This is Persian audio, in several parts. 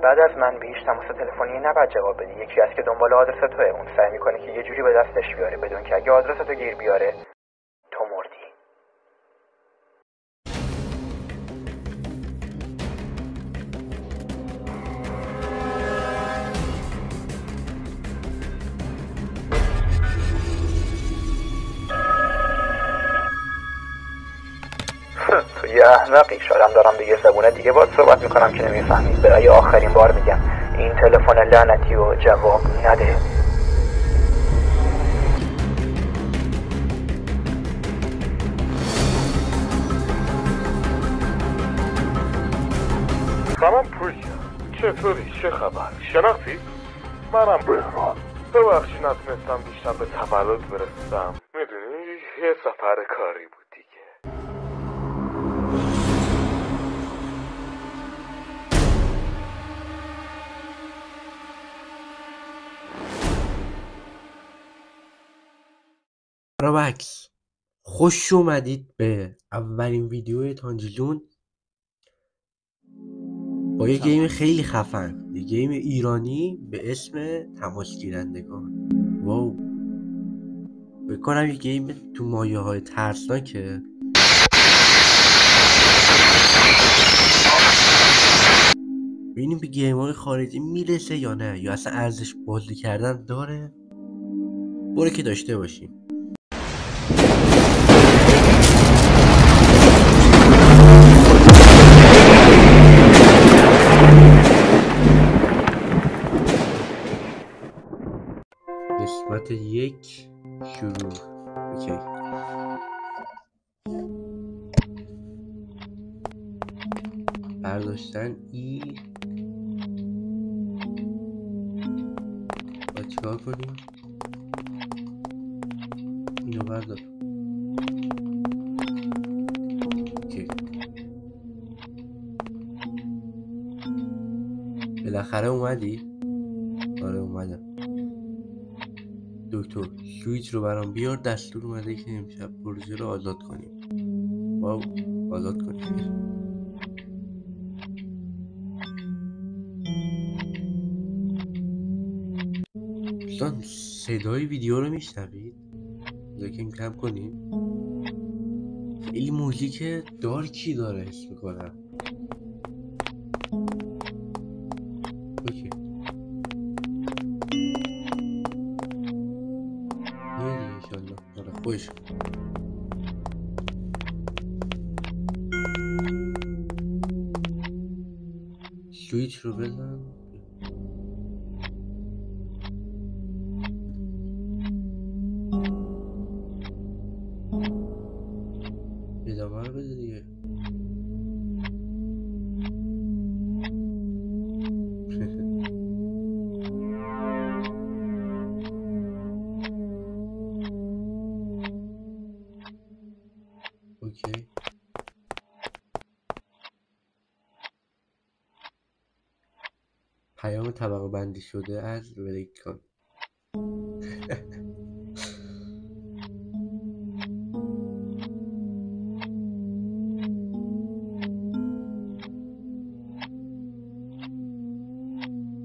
بعد از من به هیچ تماس تلفنی نباید جواب بدی. یکی از که دنبال آدرس توه، اون سعی میکنه که یه جوری به دستش بیاره بدون که اگه آدرس تو گیر بیاره تو مردی. تو یه احمقی. شاید دارم به یه زبونه دیگه باهات صحبت میکنم که نمیفهمی. برای آخرین بار میگم این تلفن لعنتی رو جواب نده. سلام پویا، چطوری؟ چه خبر؟ شناختی؟ منم بهران. ببخشی نتونستم بیشتر به تولد برسم. میدونی یه سفر کاری بود دیگه. رابکس، خوش اومدید به اولین ویدیو تانجیلون با یه گیم خیلی خفن، یه گیم ایرانی به اسم تماس گیرندگان. واو، بکنم یه گیم تو مایه های ترسناکه. ببینیم به گیم های خارجی میرسه یا نه، یا اصلا ارزش بازی کردن داره. برو که داشته باشیم. قسمت 1 شروع. اوکی. برداشتن ای. با چیکار کنیم؟ اینو بردار. اوکی. بالاخره اومدی؟ آره اومدم. دکتر سویچ رو برام بیار. دستور اومده که امشب پروژه رو آزاد کنیم. واو، آزاد کنیم. دوستان صدای ویدیو رو میشنوید؟ یکم کم کنیم. خیلی موزیک دارکی داره حس میکنم. اوکی. یه دیگه انشالله. آره خوش. سویچ رو بزن. ادامه رو بده دیگه. اوکی. پیام طبقه بندی شده از ولکترون.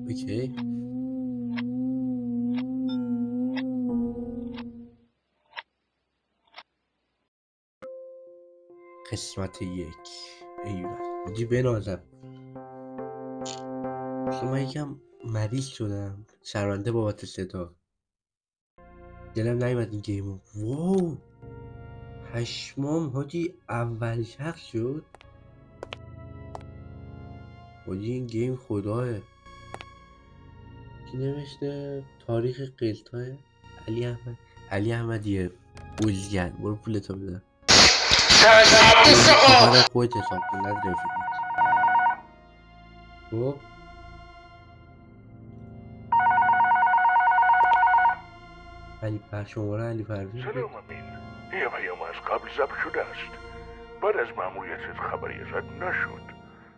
اوکی. قسمت 1. ایوه حاجی بنازم. من یکم مریض شدم، شرمنده بابت صدا. دلم نیومد این گیمو. واو پشمام حاجی، اول شخص شد حاجی. این گیم خداه. کی نوشته؟ تاریخ قلتای علی احمدیه بزگر. برو پولتو بده. خودت حساب کن نداره. خب شماره علی پروین. سلام امین، این پیام از قبل ضبط شده است. بعد از مأموریتت خبری ازت نشد.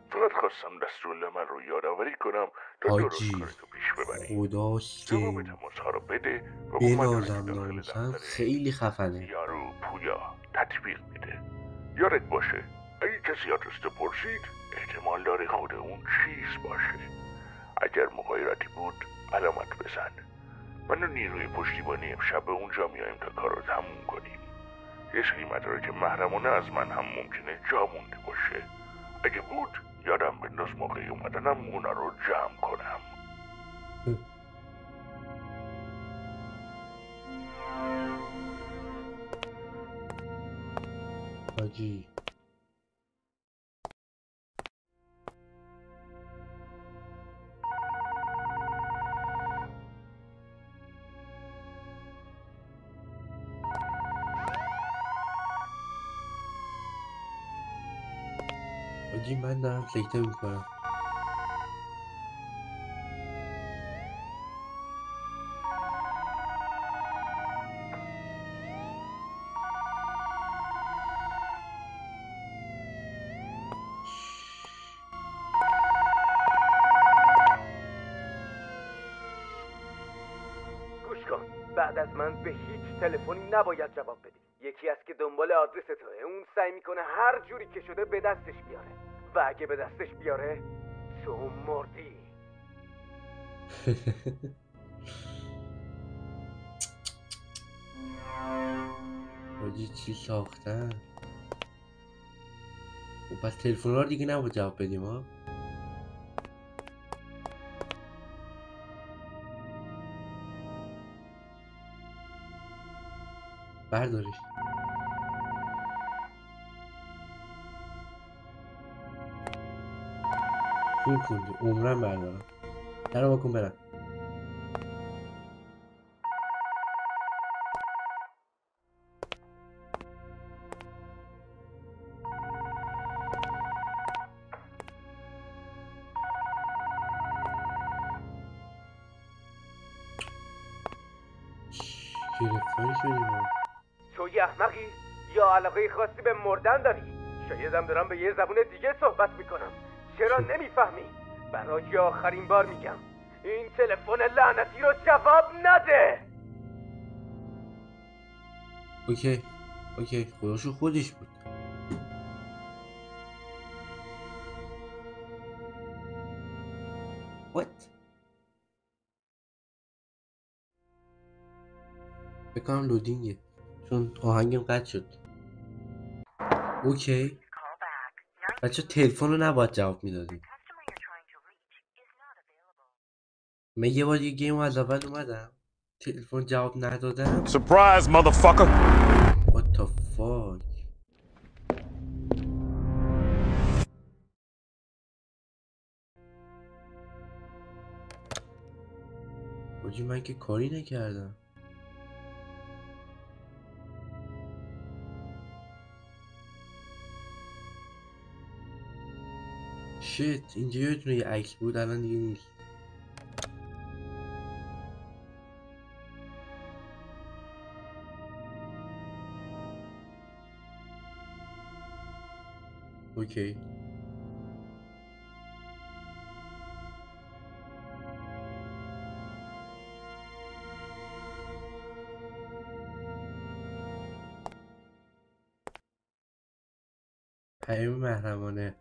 فقط خواستم دستورالعمل رو یادآوری کنم تا درست کارتو پیش ببری. خداش جواب که تماس‌ها رو بده و با بنازم ناموسم. خیلی خفنه. یارو پویا تطبیق میده. یادت باشه اگه کسی آدرس تو پرسید احتمال داره خود اون چیز باشه. اگر مغایرتی بود علامت بزن. من و نیروی پشتیبانی امشب به اونجا میایم تا کار رو تموم کنیم. یه سری مدارک محرمانه از من هم ممکنه جا مونده باشه. اگه بود یادم بنداز موقعی اومدنم اونا رو جمع کنم. حاجی من دارم سکته میکنم. گوش کن، بعد از من به هیچ تلفنی نباید جواب بدی. یکی از که دنبال آدرس توه، اون سعی میکنه هر جوری که شده به دستش بیاره و اگه به دستش بیاره تو مردی. حاجی چی ساختن؟ و پس تلفن رو دیگه نباید جواب بدیم ها. بردارش. چون کنده عمرم بردارم. در واکن برم. گرفتاری شدیم ها. تو یه احمقی یا علاقه خاصی به مردن داری؟ شایدم دارم به یه زبون دیگه صحبت میکنم. چرا نمیفهمی؟ برای آخرین بار میگم این تلفن لعنتی رو جواب نده. اوکی خودشو خودش بود. What؟ بکنم لودینگه چون آهنگم قطع شد. اوکی بچه تلفن رو نباید جواب میدادیم. من یه بار یه گیم از اول اومدم تلفن جواب ندادم. Surprise motherfucker. What the fuck؟ حاجی من که کاری نکردم. شیت اینجا یه دونه یه عکس بود الان دیگه نیست. اوکی پیام محرمانه.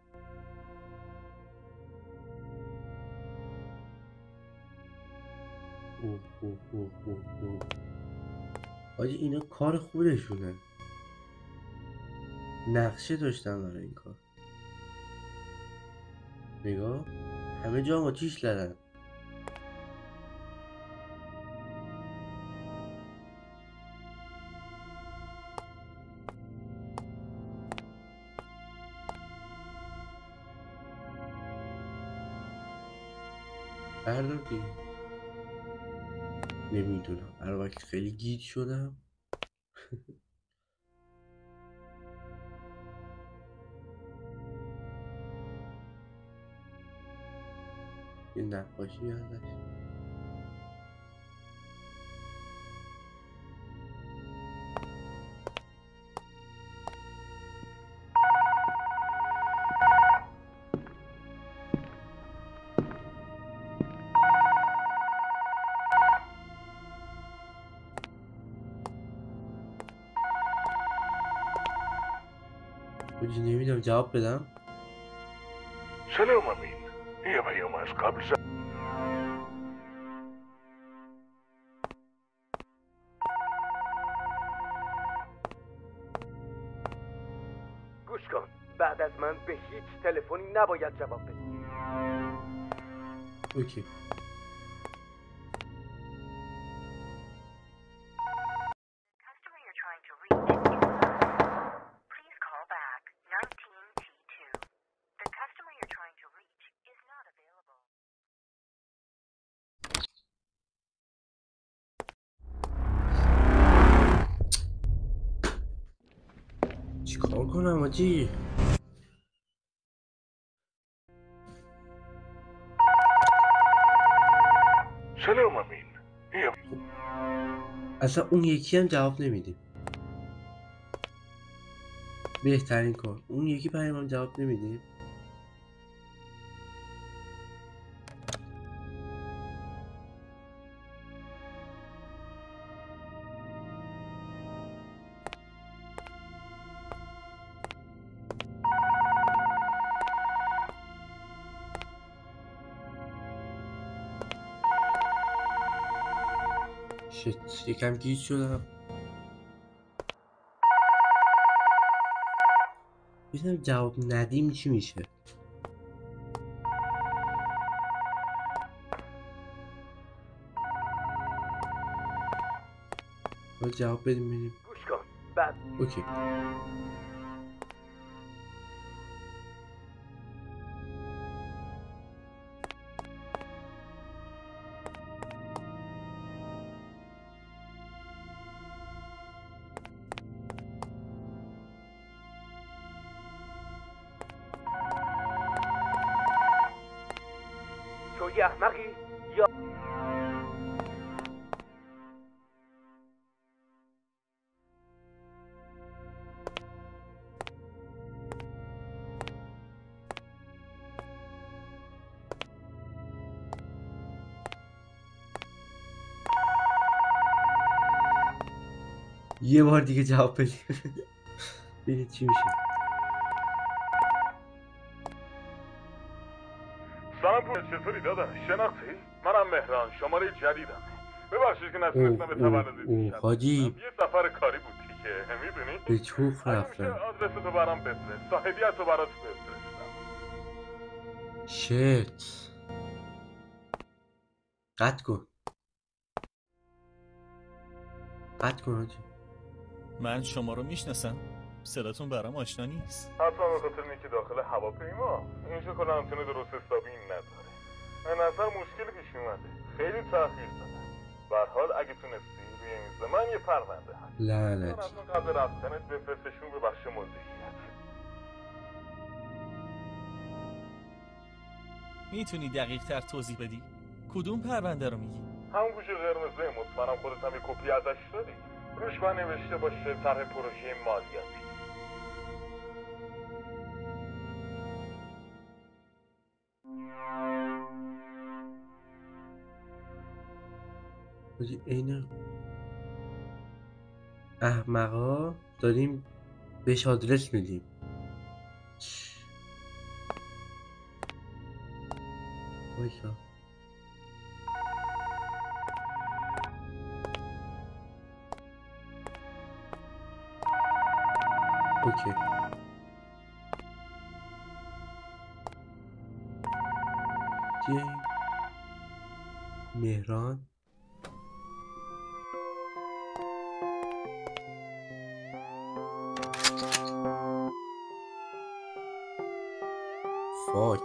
اوه. حاجی اینا کار خودشونه. نقشه داشتن برای این کار. نگاه همه جا هم آتیش زدن. بردار دیگه. نمیدونم هر وقت خیلی گیج شدم. یه نقاشی ازش. حاجی نمیدونم جواب بدم. سلام امین. یه پیام از قبل تلفنی نباید جواب بدی. اوکی. چیکار کنم آجی؟ سلام امین. اصلا اون یکی هم جواب نمیدیم. بهترین کار اون یکی پیام هم جواب نمیدیم. شت یکم گیج شدم. ببینم جواب ندیم چی میشه. باید جواب بدیم ببینیم. گوش کن. بعد اوکی. تو یه احمقی یا یه بار دیگه جواب بدیم. ببینید چی میشه. سلام پول، چطوری داداش؟ شناختی؟ منم مهران، شماره جدیدم. ببخشید که نتونستم به تولد دیشب حاجی یه سفر کاری بود دیگه، میدونی؟ به چوخ اگه میشه رفتم. آدرستو برام بفرست، تا هدیه‌تو برات بفرستم. شت قطع کن. قطع کن حاجی. من شما رو میشناسم. صداتون برام آشنا نیست. حتما به خاطر اینکه داخل هواپیما اینجا کلا آنتن درست حسابی نداره. به نظر مشکلی پیش اومده. خیلی تأخیر دادن. به هر حال اگه تونستی روی میز من یه پرونده هست. لعنتی. حتما قبل رفتنت بفرستشون به بخش مدیریت. میتونی دقیق تر توضیح بدی؟ کدوم پرونده رو میگی؟ همون گوشه قرمزه، مطمئنم خودت هم یه کپی ازش داری. روش من نوشته باشه طرح پروژه مالیاتی. حاجی این احمقا داریم بهش آدرس میدیم. وایسا. اوکی. مهران فاک.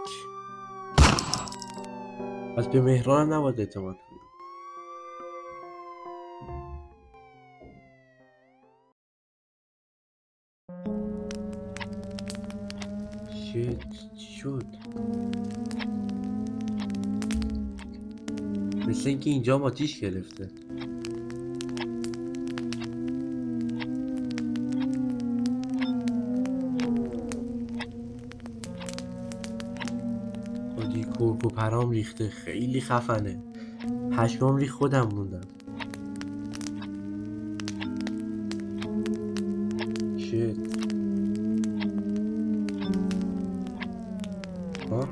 پس به مهران نباید اعتماد کنیم. شت چی شد؟ مثل اینکه اینجا هم آتیش گرفته. حاجی کرک و پرام ریخته. خیلی خفنه. پشمام ریخت خودم موندم. شت. ها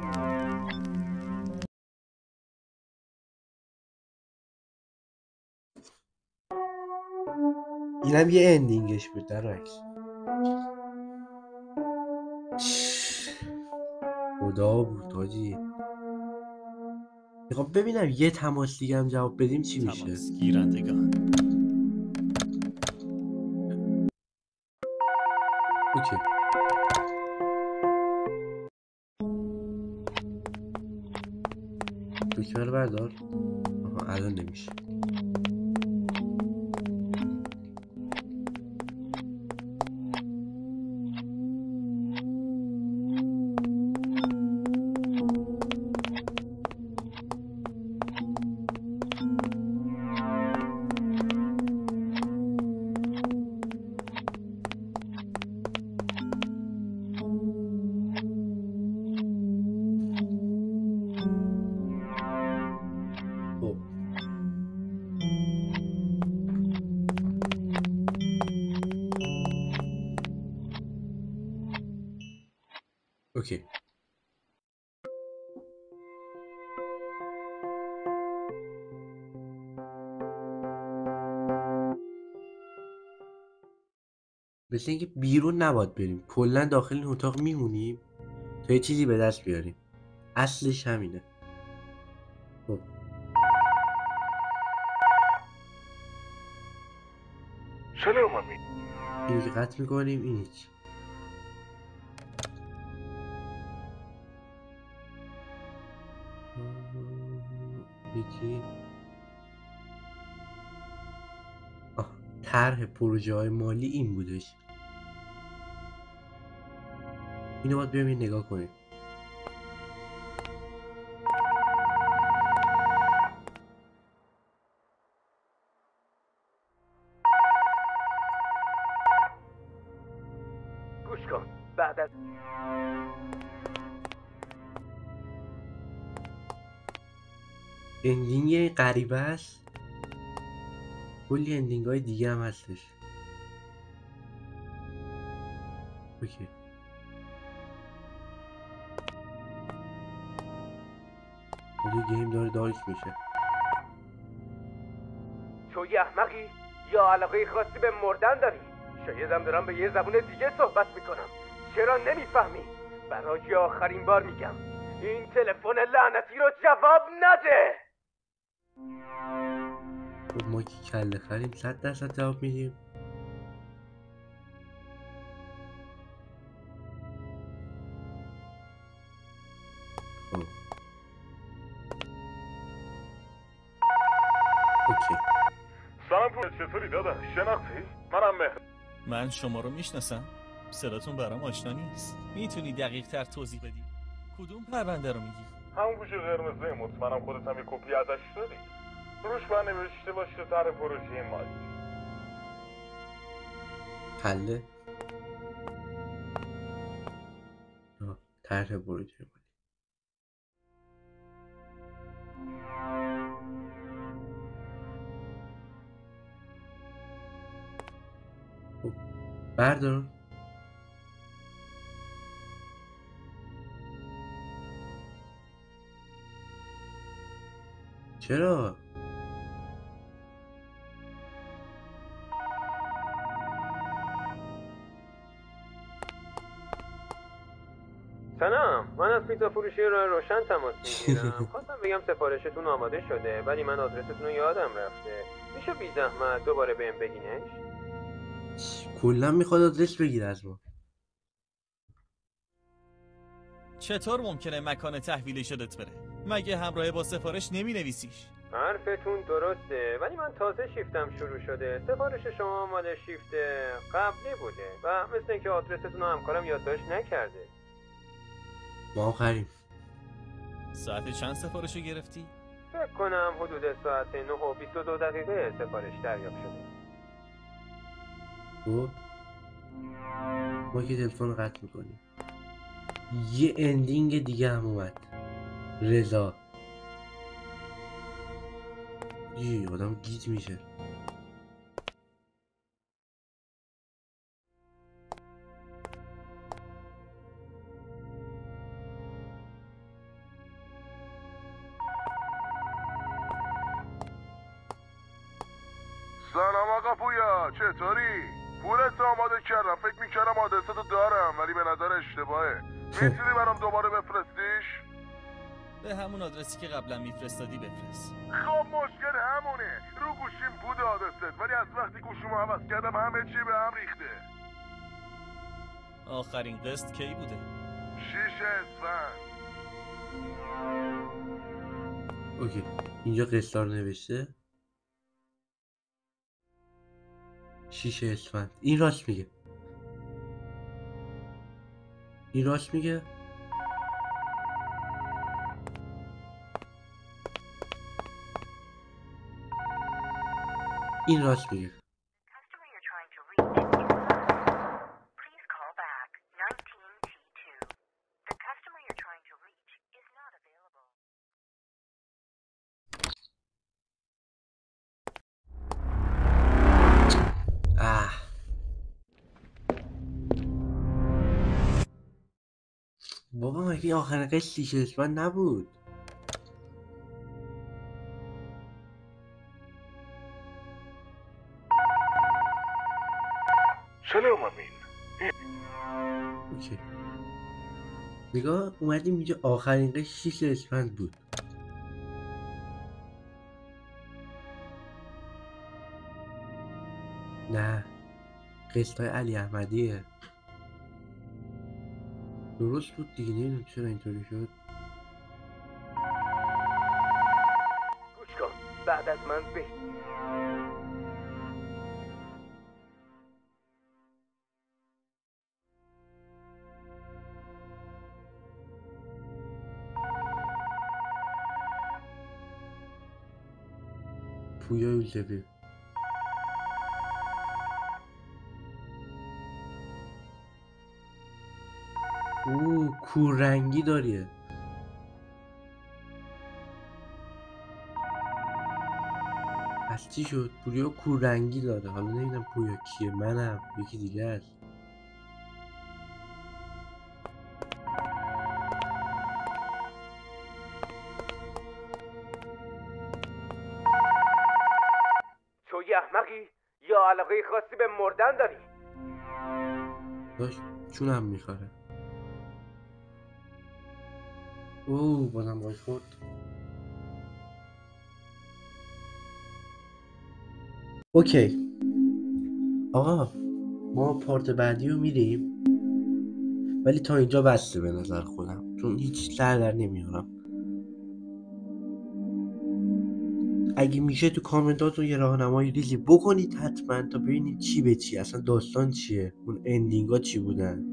اینم یه اندینگش بود در عکس. خدا بود حاجی. خب ببینم یه تماس دیگه هم جواب بدیم چی میشه. تماس گیرندگان. اوکی. دکمه رو بردار. آها الان نمیشه. خب اوکی. مثل اینکه بیرون نباید بریم، کلا داخل این اتاق میمونیم تا یه چیزی به دست بیاریم. اصلش همینه. خب سلام امین. اینو که قطع میکنیم این هیچ. یکی طرح پروژه های مالی این بودش. اینو باید بیام یه نگاه کنیم. گوش کن. بعد از اندینگ غریبه است. کلی اندینگ های دیگه هم هستش. اوکی. کلی گیم داره دارک میشه. تو یه احمقی یا علاقه خاصی به مردن داری؟ شایدم دارم به یه زبون دیگه صحبت میکنم. چرا نمیفهمی؟ برای آخرین بار میگم این تلفن لعنتی رو جواب نده. خب ما که کله خریم 100% جواب میدیم. خب اوکی. سلام پول، چطوری داداش؟ شناختی؟ منم مهر. من شما رو میشناسم. صداتون برام آشنا نیست. میتونی دقیق تر توضیح بدی؟ کدوم پرونده رو میگی؟ همون گوشه قرمزه، مطمئنم خودت هم یه کپی ازش داری. روش بنوشته باشه طرح پروژه مالی. حله طرح پروژه مالی. خب بردار. چرا؟ سلام، من از پیتزا فروشی راه روشن تماس میگیرم. خواستم بگم سفارشتون آماده شده ولی من آدرستون رو یادم رفته. میشه بی زحمت دوباره بهم بگینش؟ کلا میخواد آدرس بگیره از ما. چطور ممکنه مکان تحویلش یادت بره؟ مگه همراه با سفارش نمی نویسیش؟ حرفتون درسته ولی من تازه شیفتم شروع شده. سفارش شما مال شیفت قبلی بوده و مثل اینکه آدرستون رو همکارم یادداشت نکرده. ما آخریم. ساعت چند سفارش رو گرفتی؟ فکر کنم حدود ساعت 9:22 سفارش دریافت شده. خب ما که تلفن رو قطع میکنیم. یه اندینگ دیگه هم اومد. رضا. یه آدم گیج میشه. سلام آقا پویا، چطوری؟ پولت آماده کردم، فکر میکردم آدرستو دارم ولی به نظر اشتباهه. میتونی برام دوباره بفرستیش؟ به همون آدرسی که قبلا میفرستادی بفرست. خب مشکل همونه. رو گوشیم بود آدرست، ولی از وقتی گوشیمو عوض کردم همه چی به هم ریخته. آخرین قسط کی بوده؟ 6 اسفند. اوکی اینجا قصار نوشته 6 اسفند. این راست میگه. این راست میگه. این راست میگه. customer you're trying to reach is not. Please call back 19T2. The customer you're trying to reach is not available. بابا مگه آخرین قسط 6 اسفند نبود؟ سلام امین. اوکی نگاه اومدیم اینجا آخرین قسط 6 اسفند بود. نه قسط های علی احمدیه. درست بود دیگه. نمیدونم چرا اینطوری شد. گوش کن بعد از من به پویا یوسفی. کوررنگی داریه. پس چی شد؟ پویا کوررنگی داره. حالا نمیدونم پویا کیه. منم یکی دیگه است. تو یه احمقی یا علاقه خاصی به مردن داری؟ داشت چونم میخوره. بازم باش خورد. اوکی آقا ما پارت بعدی رو میریم، ولی تا اینجا بسته به نظر خودم، چون هیچ سر در نمیارم. اگه میشه تو کامنتاتون یه راهنمایی ریزی بکنید حتما، تا ببینید چی به چی، اصلا داستان چیه، اون اندینگا چی بودن.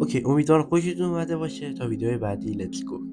اوکی امیدوارم خوشتون اومده باشه. تا ویدیوهای بعدی، لیتس گو.